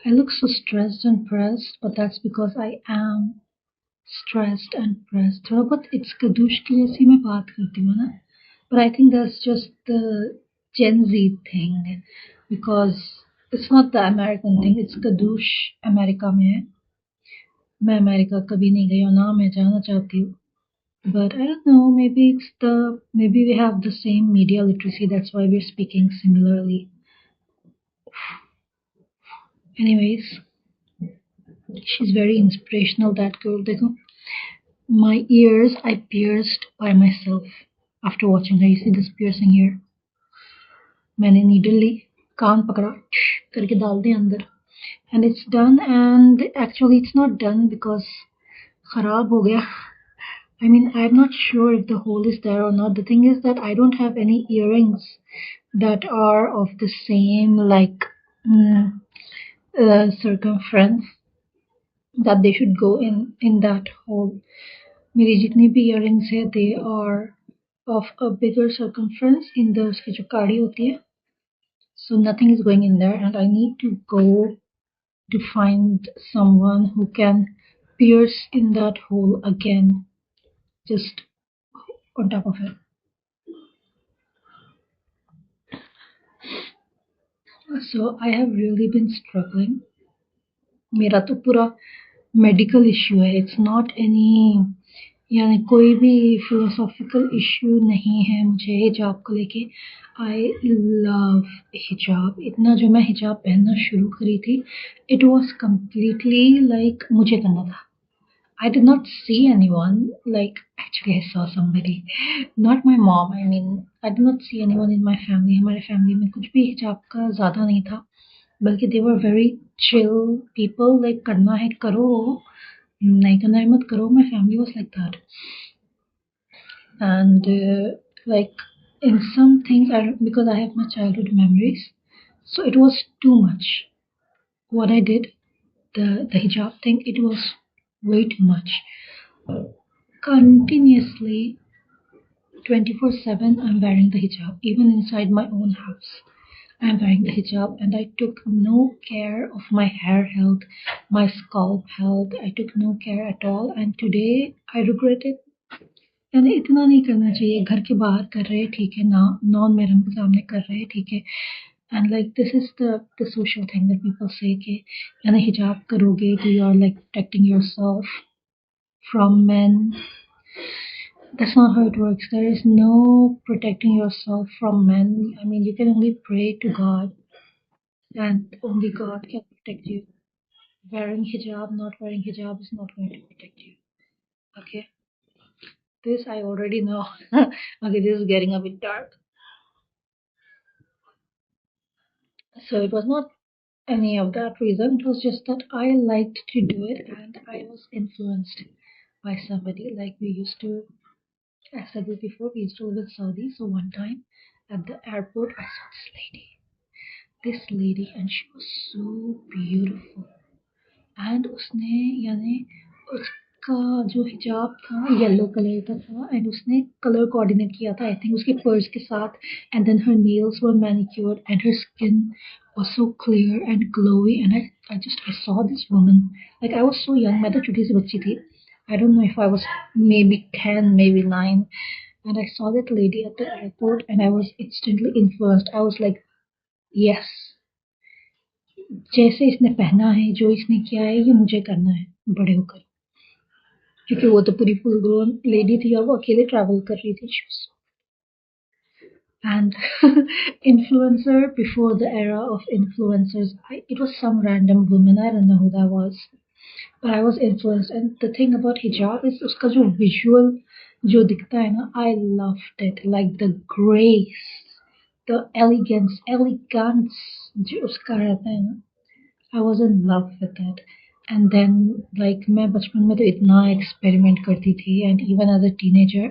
I look so stressed and pressed, but that's because I am stressed and pressed. थोड़ा बहुत it's कदूश की जैसी मैं बात करती हूँ ना, but I think that's just the Gen Z thing because it's not the American thing. It's कदूश अमेरिका में है. मैं अमेरिका कभी नहीं गई और ना मैं जाना चाहती हूँ. But I don't know, maybe we have the same media literacy, that's why we're speaking similarly. Anyways, she's very inspirational, that girl. देखो, my ears I pierced by myself after watching her. You see this piercing here? मैंने needle ली, कान पकड़ा, करके डाल दिया अंदर, and it's done. And actually it's not done because खराब हो गया. I mean, I'm not sure if the hole is there or not. The thing is that I don't have any earrings that are of the same circumference that they should go in that hole. मेरी जितनी भी earrings है, they are of a bigger circumference in the उसकी जो काड़ी होती है. So nothing is going in there, and I need to go to find someone who can pierce in that hole again, just on top of it. So I have really been struggling. मेरा तो पूरा medical issue है. It's not any, यानी कोई भी philosophical issue नहीं है मुझे हिजाब को लेके. आई लव हिजाब. इतना जो मैं हिजाब पहनना शुरू करी थी, इट वॉज कम्प्लीटली लाइक मुझे करना था. I did not see anyone, like actually I saw somebody, not my mom. I mean, I did not see anyone in my family. हमारे फैमिली में कुछ भी हिजाब का ज़्यादा नहीं था, बल्कि they were very chill people. Like करना है करो, नहीं करना है मत करो. My family was like that. And like in some things, because I have my childhood memories, so it was too much what I did. The hijab thing, it was way too much. Continuously 24/7 I'm wearing the hijab. Even inside my own house I'm wearing the hijab, and I took no care of my hair health, my scalp health. I took no care at all, and today I regret it. यानी इतना नहीं करना चाहिए. घर के बाहर कर रहे हैं ठीक है ना, नॉन महरम के सामने कर रहे हैं ठीक है. And like this is the social thing that people say कि यानी हिजाब करोगे तो you are like protecting yourself from men. That's not how it works. There is no protecting yourself from men. I mean, you can only pray to God, and only God can protect you. Wearing hijab, not wearing hijab is not going to protect you. Okay? This I already know. Okay, this is getting a bit dark. So it was not any of that reason. It was just that I liked to do it, and I was influenced by somebody. Like we used to, I said this before, we used to live in Saudi. So one time at the airport, I saw this lady, and she was so beautiful. And उसने यानी उसका जो हिजाब था yellow colour का था, and उसने colour coordinate किया था आई थिंक उसके पर्स के साथ. And then her nails were manicured and her skin was so clear and glowy, and I saw this woman. Like I was so young, मैं तो छोटी सी बच्ची थी. I don't know if I was maybe 10, maybe 9, and I saw that lady at the airport, and I was instantly influenced. I was like, yes, जैसे इसने पहना है, जो इसने किया है, ये मुझे करना है बड़े होकर. क्योंकि वो तो पूरी फुल ग्रोन लेडी थी और वो अकेले ट्रैवल कर रही थी. And influencer, before the era of influencers, it was some random woman. I don't know who that was, but I was influenced. And the thing about hijab is उसका जो visual जो दिखता है ना, I loved it. Like the grace, the elegance जो उसका रहता है ना, I was in love with it. And then like मैं बचपन में तो इतना experiment करती थी, and even as a teenager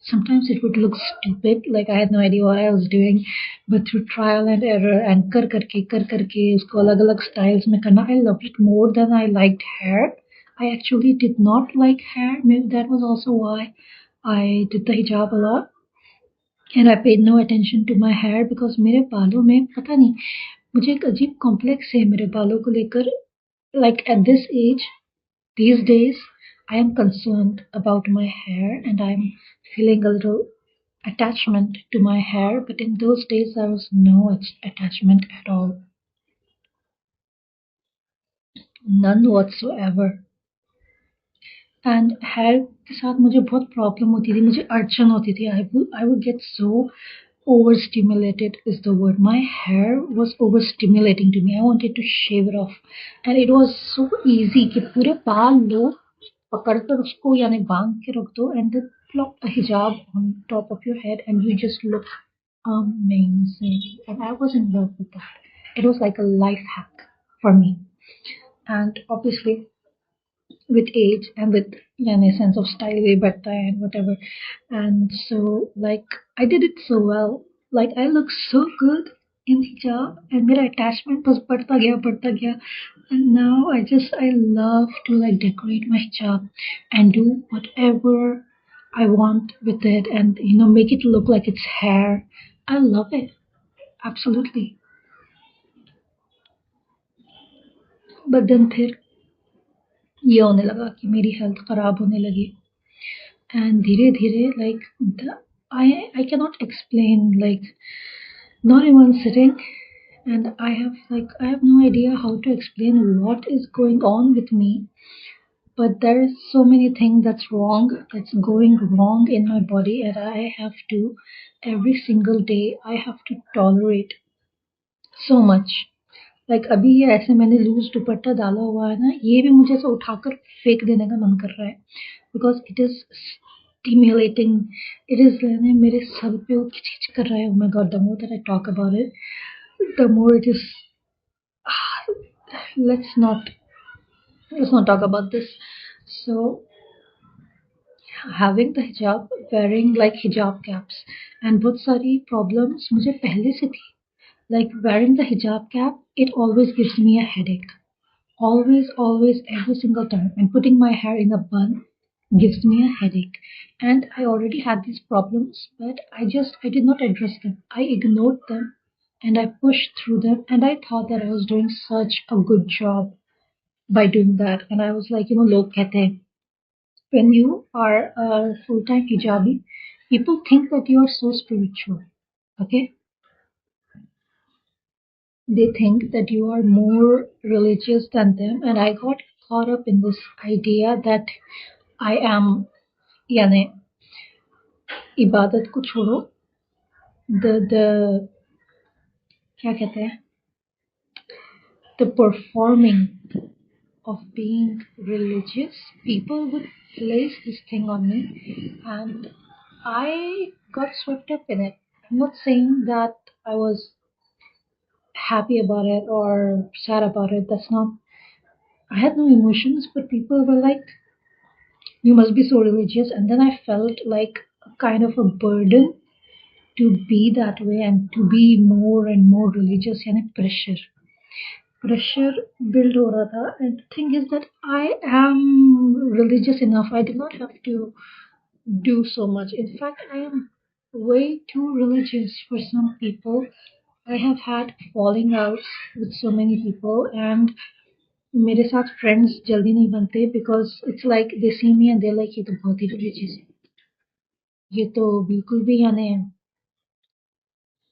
sometimes it would look stupid, like I had no idea what I was doing, but through trial and error and कर करके उसको अलग अलग styles में करना, I loved it more than I liked hair. I actually did not like hair. Maybe that was also why I did the hijab a lot, and I paid no attention to my hair because मेरे बालों में पता नहीं मुझे एक अजीब complex है मेरे बालों को लेकर. Like at this age, these days, I am concerned about my hair and I'm feeling a little attachment to my hair, but in those days there was no attachment at all, none whatsoever. And hair के साथ मुझे बहुत problem होती थी, मुझे अड़चन होती थी. I would get so overstimulated is the word. My hair was overstimulating to me. I wanted to shave it off. And it was so easy कि पूरे बाल लो, पकड़कर उसको यानी बांध के रख दो and then plop a hijab on top of your head and you just look amazing. And I was in love with that. It was like a life hack for me. And obviously with age and with a sense of style way better and whatever. And so like I did it so well. Like I look so good in hijab and my attachment was बढ़ता गया. And now I love to like decorate my hijab and do whatever I want with it and make it look like it's hair. I love it. Absolutely. But then फिर ये होने लगा कि मेरी health खराब होने लगी. And धीरे धीरे like I cannot explain, like not in one sitting. And I have no idea how to explain what is going on with me, but there is so many things that's going wrong in my body, and I have to every single day I have to tolerate so much. Like अभी ये ऐसे मैंने loose दुपट्टा डाला हुआ है ना, ये भी मुझे ऐसे उठाकर फेंक देने का मन कर रहा है, because it is stimulating. It is मेरे सर पे वो खिंच कर रहा है. Oh my god, the more that I talk about it, the more it is. Let's not talk about this. So having the hijab, wearing like hijab caps, and बहुत सारी problems मुझे पहले से थी. Like wearing the hijab cap, it always gives me a headache. Always, every single time. And putting my hair in a bun gives me a headache. And I already had these problems, but I did not address them. I ignored them and I pushed through them. And I thought that I was doing such a good job by doing that. And I was like, log kehte hain, when you are a full-time hijabi, people think that you are so spiritual. Okay? They think that you are more religious than them, and I got caught up in this idea that I am, यानी इबादत को छोड़ो, the क्या कहते हैं, the performing of being religious, people would place this thing on me, and I got swept up in it. I'm not saying that I was happy about it or sad about it. That's not. I had no emotions, but people were like, you must be so religious. And then I felt like a kind of a burden to be that way and to be more and more religious. Yani pressure build हो रहा था. And the thing is that I am religious enough. I did not have to do so much. In fact, I am way too religious for some people. I have had falling outs with so many people, and मेरे साथ friends जल्दी नहीं बनते because it's like they see me and they're like ये तो बहुत ही religious है, ये तो बिल्कुल भी यानी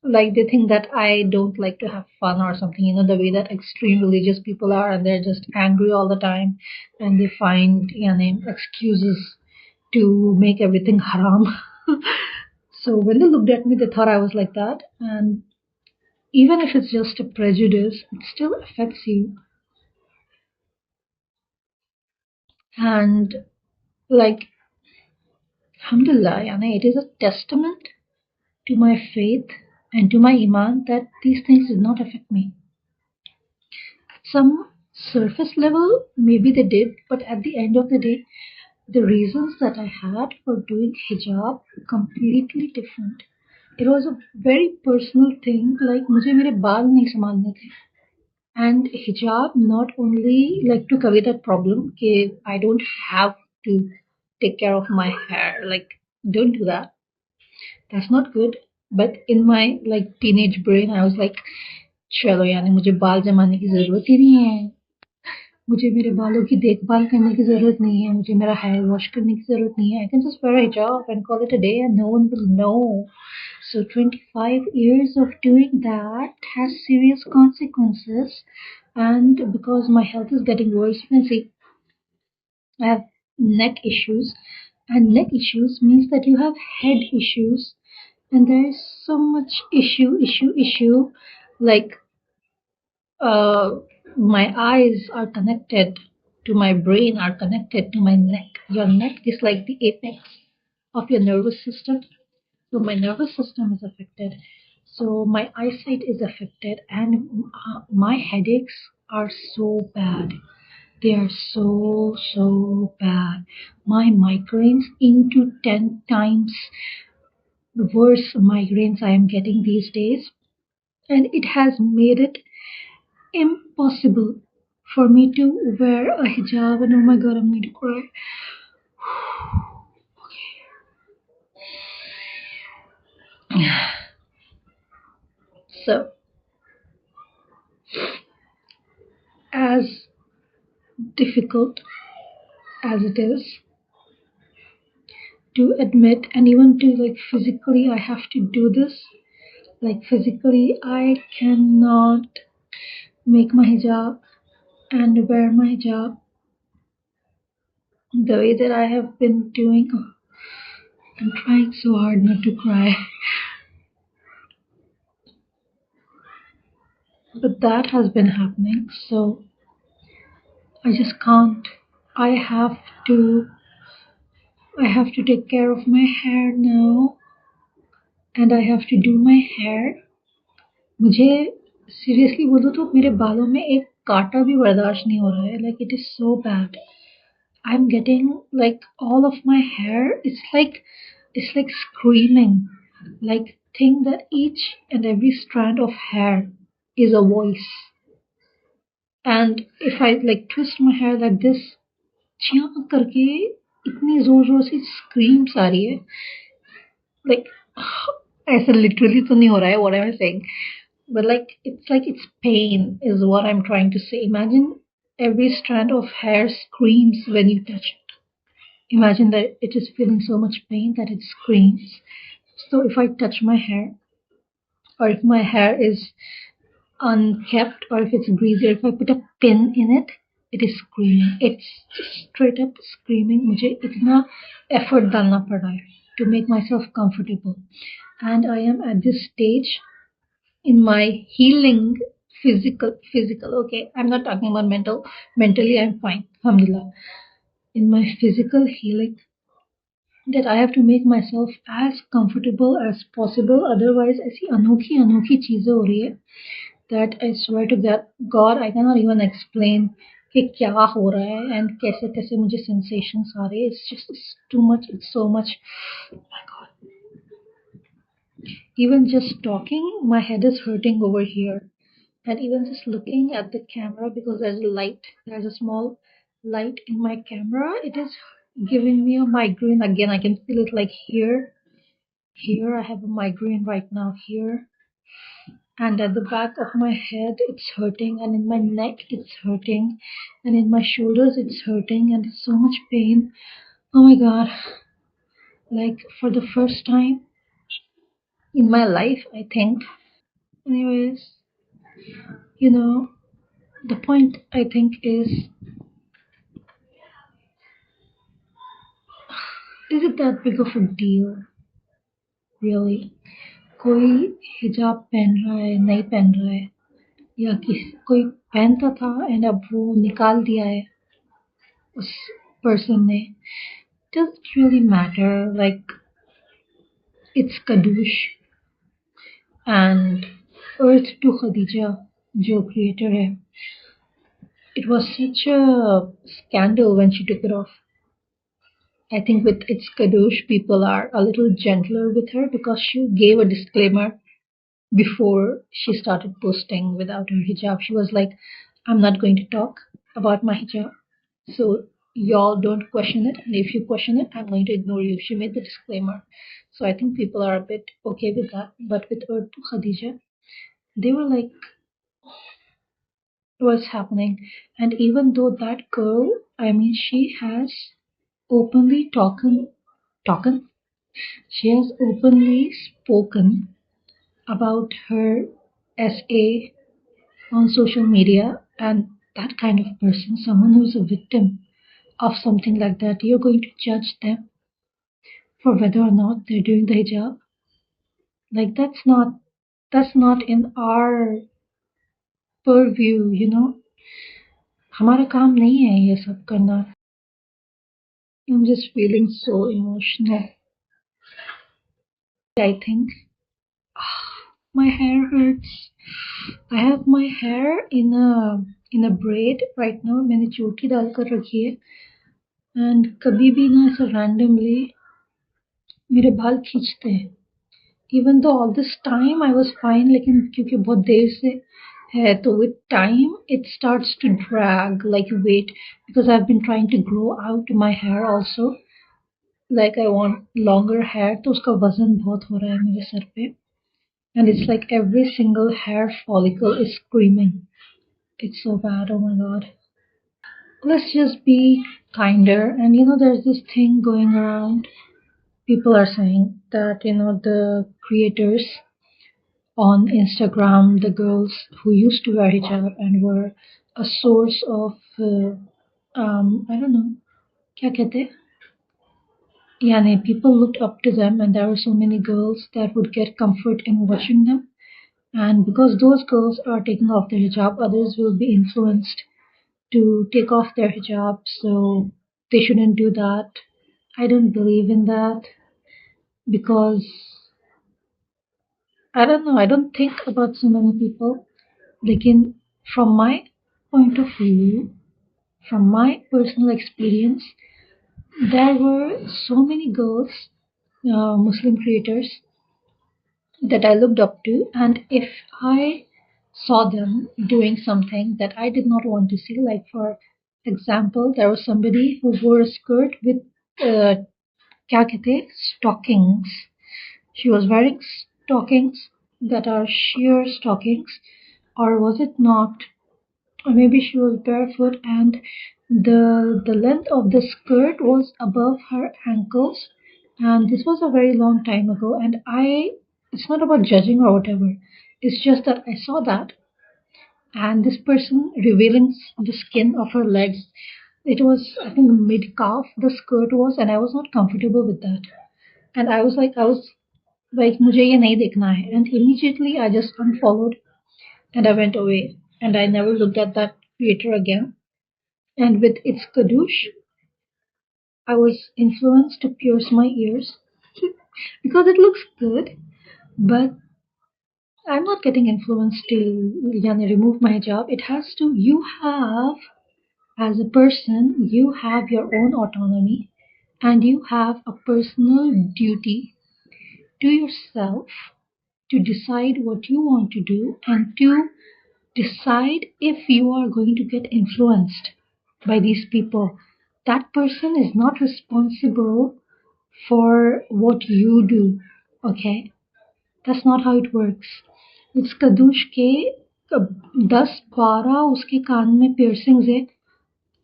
like they think that I don't like to have fun or something, the way that extreme religious people are, and they're just angry all the time and they find excuses to make everything haram. So when they looked at me, they thought I was like that. And even if it's just a prejudice, it still affects you. And like, alhamdulillah, it is a testament to my faith and to my iman that these things did not affect me. Some surface level, maybe they did, but at the end of the day, the reasons that I had for doing hijab completely different. It was a very personal thing, like मुझे मेरे बाल नहीं संभालने थे. And hijab not only like took away that problem, कि I don't have to take care of my hair, like don't do that. That's not good. But in my like teenage brain, I was like, चलो यानी मुझे बाल जमाने की जरूरत ही नहीं है, मुझे मेरे बालों की देखभाल करने की ज़रूरत नहीं है, मुझे मेरा हेयर वॉश करने की ज़रूरत नहीं है. I can just wear a hijab and call it a day and no one will know. So 25 years of doing that has serious consequences, and because my health is getting worse, you can see I have neck issues, and neck issues means that you have head issues, and there is so much issue, like uh, my eyes are connected to my brain, are connected to my neck. Your neck is like the apex of your nervous system. So my nervous system is affected. So my eyesight is affected, and my headaches are so bad. They are so bad. My migraines into 10 times worse migraines I am getting these days, and it has made it impossible for me to wear a hijab, and oh my god, I'm going to cry. So, as difficult as it is to admit, and even to like physically, I have to do this. Like physically, I cannot make my hijab and wear my hijab the way that I have been doing. I'm trying so hard not to cry, but that has been happening. So I just can't. I have to I have to take care of my hair now, and I have to do my hair. मुझे seriously बोलो तो मेरे बालों में एक कांटा भी बर्दाश्त नहीं हो रहा है. Like it is so bad. I'm getting like all of my hair. It's like screaming. Like think that each and every strand of hair is a voice. And if I like twist my hair like this, चियां करके इतनी जोर जोर से screams आ रही है. Like ऐसा literally तो नहीं हो रहा है, what am I saying? But like it's pain is what I'm trying to say. Imagine every strand of hair screams when you touch it. Imagine that it is feeling so much pain that it screams. So if I touch my hair, or if my hair is unkept, or if it's greasy, or if I put a pin in it, it is screaming. It's straight up screaming. मुझे इतना effort डालना पड़ रहा है to make myself comfortable. And I am at this stage in my healing physical, okay, I'm not talking about mentally I'm fine, alhamdulillah. In my physical healing, that I have to make myself as comfortable as possible, otherwise ऐसी अनोखी अनोखी चीजें हो रही है that I swear to God I cannot even explain कि क्या हो रहा है and कैसे कैसे मुझे sensations आ रहे हैं. It's too much, it's so much. Oh my god, even just talking my head is hurting over here, and even just looking at the camera, because there's a small light in my camera, it is giving me a migraine again. I can feel it like here I have a migraine right now here, and at the back of my head it's hurting, and in my neck it's hurting, and in my shoulders it's hurting, and it's so much pain. Oh my god, like for the first time in my life, I think. Anyways, you know, the point I think is it that big of a deal, really? कोई हिजाब पहन रहा है, नहीं पहन रहा है, या किसी कोई पहनता था एंड अब वो निकाल दिया है उस पर्सन ने. Does it really matter? Like it's Kadush, and Earth to Khadija जो creator है, it was such a scandal when she took it off. I think with its Kadush, people are a little gentler with her because she gave a disclaimer before she started posting without her hijab. She was like, I'm not going to talk about my hijab, so y'all don't question it, and if you question it, I'm going to ignore you. She made the disclaimer. So I think people are a bit okay with that. But with Urdu Khadija, they were like, what's happening. And even though that girl, I mean, she has openly talken, she has openly spoken about her SA on social media, and that kind of person, someone who's a victim of something like that, you're going to judge them for whether or not they're doing the hijab. Like that's not in our purview. हमारा काम नहीं है ये सब करना. I'm just feeling so emotional. I think my hair hurts. I have my hair in a braid right now. मैंने चोटी डालकर रखी है. And कभी भी ना ऐसा randomly मेरे बाल खींचते हैं. Even though all this time I was fine, लेकिन क्योंकि बहुत देर से है तो with time it starts to drag like weight, because I've been trying to grow out my hair also. Like I want longer hair, तो उसका वजन बहुत हो रहा है मेरे सर पे. And it's like every single hair follicle is screaming. It's so bad, oh my god. Let's just be kinder. And there's this thing going around. People are saying that, the creators on Instagram, the girls who used to wear hijab and were a source of, I don't know, क्या कहते हैं? Yani people looked up to them, and there were so many girls that would get comfort in watching them. And because those girls are taking off their hijab, others will be influenced to take off their hijab, so they shouldn't do that. I don't believe in that because I don't know, I don't think about so many people. Lekin from my point of view, from my personal experience, there were so many girls, Muslim creators, that I looked up to, and if I saw them doing something that I did not want to see, like for example, there was somebody who wore a skirt with uh, क्या कहते हैं, stockings. She was wearing stockings that are sheer stockings, or was it not? Or maybe she was barefoot, and the length of the skirt was above her ankles. And this was a very long time ago, and it's not about judging or whatever. It's just that I saw that, and this person revealing the skin of her legs. It was, I think, mid calf, the skirt was, and I was not comfortable with that. And I was like, मुझे ये नहीं देखना है. And immediately I just unfollowed and I went away. And I never looked at that creator again. And with its kadoosh, I was influenced to pierce my ears because it looks good, but I'm not getting influenced to remove my hijab. It has to, you have, as a person, you have your own autonomy and you have a personal duty to yourself to decide what you want to do and to decide if you are going to get influenced by these people. That person is not responsible for what you do. Okay? That's not how it works. It's कदूश के 10-12 उसके कान में piercings है.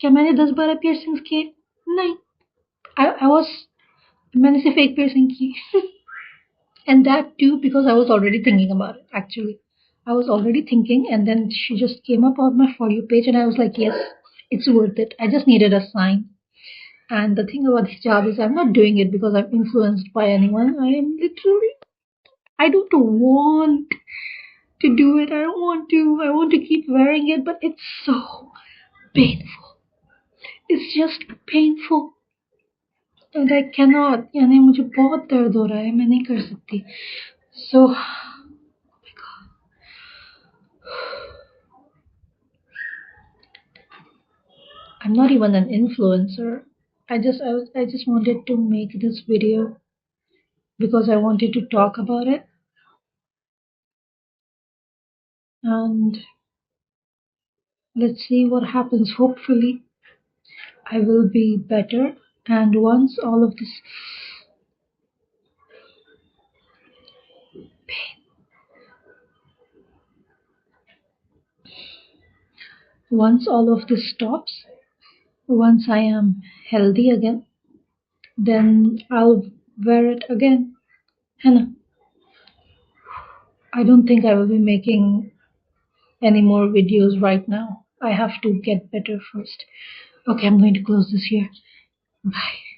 क्या मैंने 10-12 piercings किए? नहीं. I was मैंने सिर्फ एक piercing की. And that too because I was already thinking about it, actually. I was already thinking, and then she just came up on my For You page, and I was like, yes, it's worth it. I just needed a sign. And the thing about hijab is, I'm not doing it because I'm influenced by anyone. I am literally, I don't want to do it. I don't want to. I want to keep wearing it, but it's so painful. It's just painful. And I cannot. यानी मुझे बहुत दर्द हो रहा है. मैं नहीं कर सकती. So I'm not even an influencer. I just wanted to make this video because I wanted to talk about it, and let's see what happens. Hopefully I will be better, and once all of this Once all of this stops, once I am healthy again, then I'll wear it again. Hannah, I don't think I will be making any more videos right now. I have to get better first. Okay, I'm going to close this here. Bye.